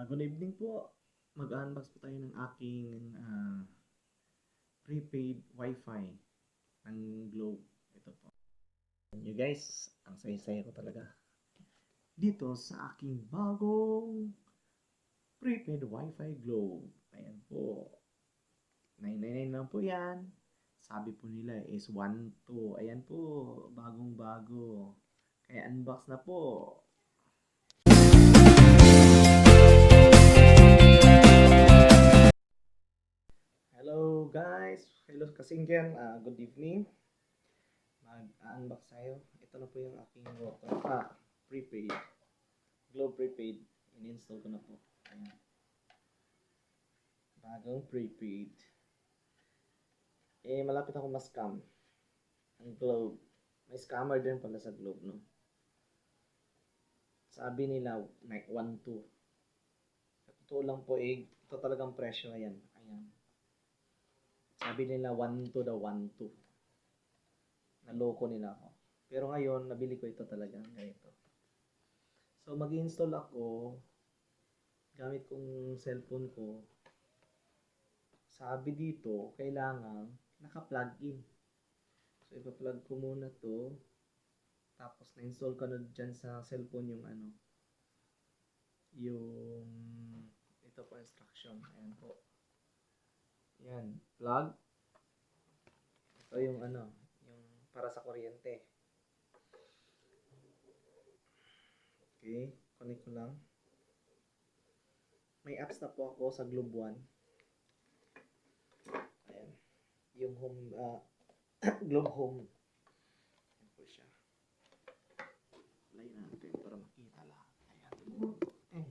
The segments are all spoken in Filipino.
Good evening po. Mag-unbox po tayo ng aking prepaid Wifi ng Globe. Ito po. You guys, ang saya-saya ko talaga. Dito sa aking bagong prepaid Wifi Globe. Ayan po. 999 lang po yan. Sabi po nila is 1.2. Ayan po, bagong-bago. Kaya unbox na po. Hello guys, hello kasinggan, good evening. Mag-unbox tayo. Ito na po yung aking router, prepaid, Globe prepaid. In-install ko na po. Ayan. Bagong prepaid. Malapit ako ma-scam. Ang Globe. May scammer din pala sa Globe, no? Sabi nila, 1.2. Sa totoo lang po, ito talagang presyo. Ayan. Ayan. Sabi nila 1.2 daw, 1.2. Naloko nila ako. Pero ngayon, nabili ko ito talaga. Ganito. So, mag-install ako. Gamit kong cellphone ko. Sabi dito, kailangan naka-plug in. So, ipa-plug ko muna to. Tapos, na-install ko na dyan sa cellphone yung ito po instruction. Ayan po. Yan, plug. Ito yung yung para sa kuryente. Okay, connect ko lang. May apps na po ako sa Globe One. Ayan. Yung home, Globe Home. Ayan po siya. Play natin para makita lahat. Ayan.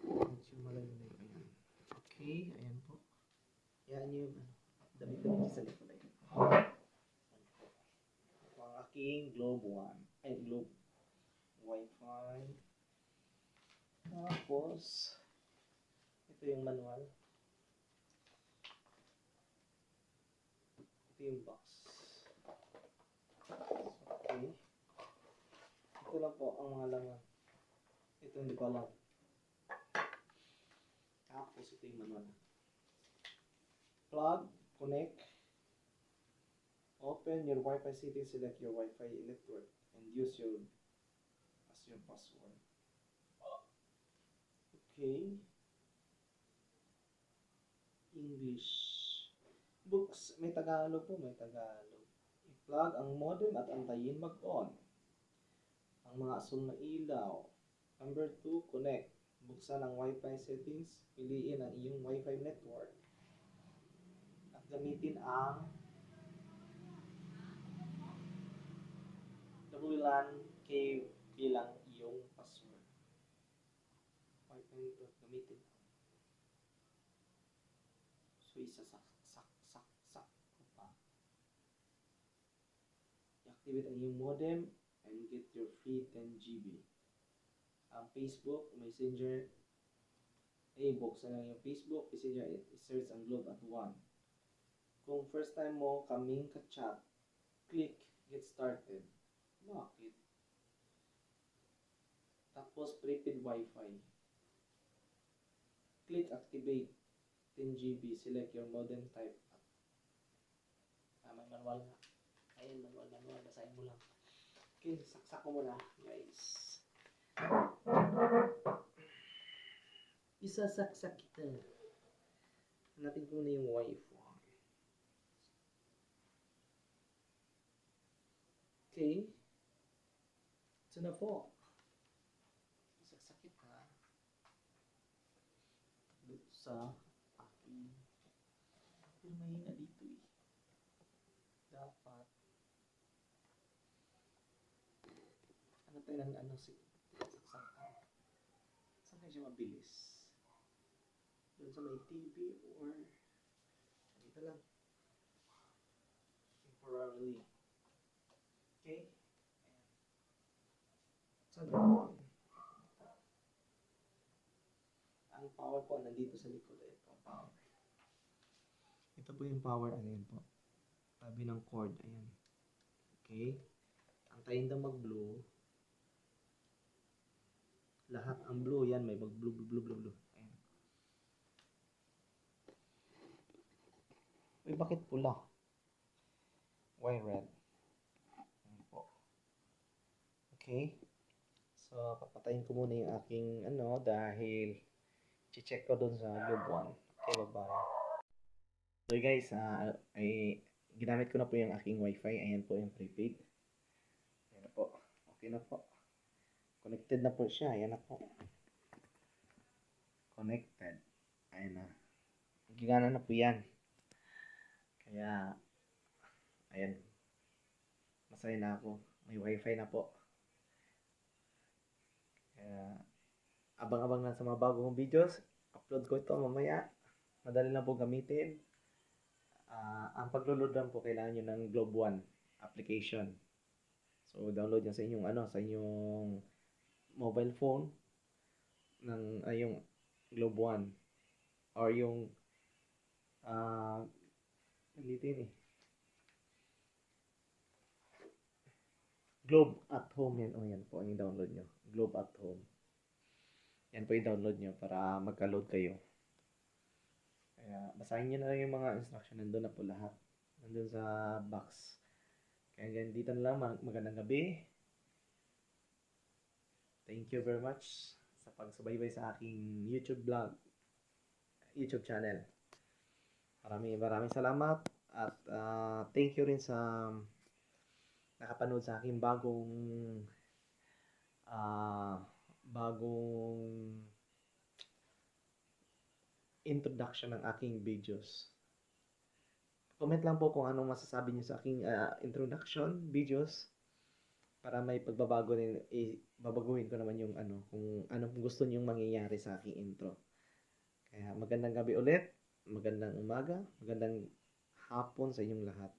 Medyo malayo. Ayan. Okay, ayan po. Yan yung damit sa likod. Ayan. Ito ang aking Globe One. Ay, Globe Wi-Fi. Tapos, ito yung manual. Ito yung box. Okay. Ito lang po ang mga laman. Ito hindi ko alam. Tapos, ito yung manual. Plug, connect. Open your Wi-Fi settings, select your Wi-Fi network, and use your password. Okay. English. Books. May Tagalog po. May Tagalog. I-plug ang modem at antayin mag-on. Ang mga asul na ilaw. Number 2, connect. Buksan ang Wi-Fi settings. Piliin ang iyong Wi-Fi network. At gamitin ang WLAN K bilang iyong password. Wi-Fi network gamitin. So, isasak ko pa. I-activate ang iyong modem and get your free 10 GB. Ang Facebook, Messenger, buksan lang yung Facebook, Messenger, i-search ang Globe at 1. Kung first time mo kaming ka-chat, click Get Started. Bakit? Tapos, prepaid Wi-Fi. Click Activate 10 GB. Select your modem type. May manual nga. Ayan, manual. Basahin mo lang. Okay, saksak ko muna, guys. Isasaksak kita. Hanapin ko na yung Wi-Fi. Okay. Ito na po. Isasaksak kita. Dito sa aking. Pero mahina dito eh. Dapat. Ano tayo ng saksakan. Saan kayo siya mabilis? Doon sa may TV or dito lang. Temporarily. Okay? Saan ba? Ang power po nandito sa likod. Ito ang power. Ito po yung power. Ayan po. Tabi ng cord. Ayan. Okay? Antayin daw mag-blow. Lahat ang blue yan, may mag blue, blue, blue, blue, blue. Ayan. Uy, bakit pula? Why red? Ayan po. Okay. So, papatayin ko muna yung aking dahil check ko dun sa Globe One. Okay, bye-bye. So guys, ay ginamit ko na po yung aking Wifi. Ayan po yung prepaid. Ayan na po. Okay na po. Connected na po siya. Ayan na po. Connected. Ayan na. Gigana na po yan. Kaya, ayan. Masaya na ako. May Wifi na po. Kaya, abang-abang na sa mga bagong videos. Upload ko ito mamaya. Madali lang po gamitin. Ang paglo-load lang po kailangan nyo ng Globe One application. So, download nyo sa inyong sa inyong mobile phone ng yung Globe One or yung ulitin Globe at Home yan. Yan po yung download nyo. Globe at Home. Yan po yung download nyo para magka-load kayo. Kaya basahin nyo na lang yung mga instruction. Nandun na po lahat. Nandun sa box. Kaya ganyan dito na lang. Magandang gabi. Thank you very much sa pagsubaybay sa aking YouTube channel. Maraming salamat at thank you rin sa nakapanood sa aking bagong introduction ng aking videos. Comment lang po kung anong masasabi niyo sa aking introduction videos para may pagbabago din, babaguhin ko naman yung kung anong gusto niyong mangyayari sa aking intro. Kaya magandang gabi ulit, magandang umaga, magandang hapon sa inyong lahat.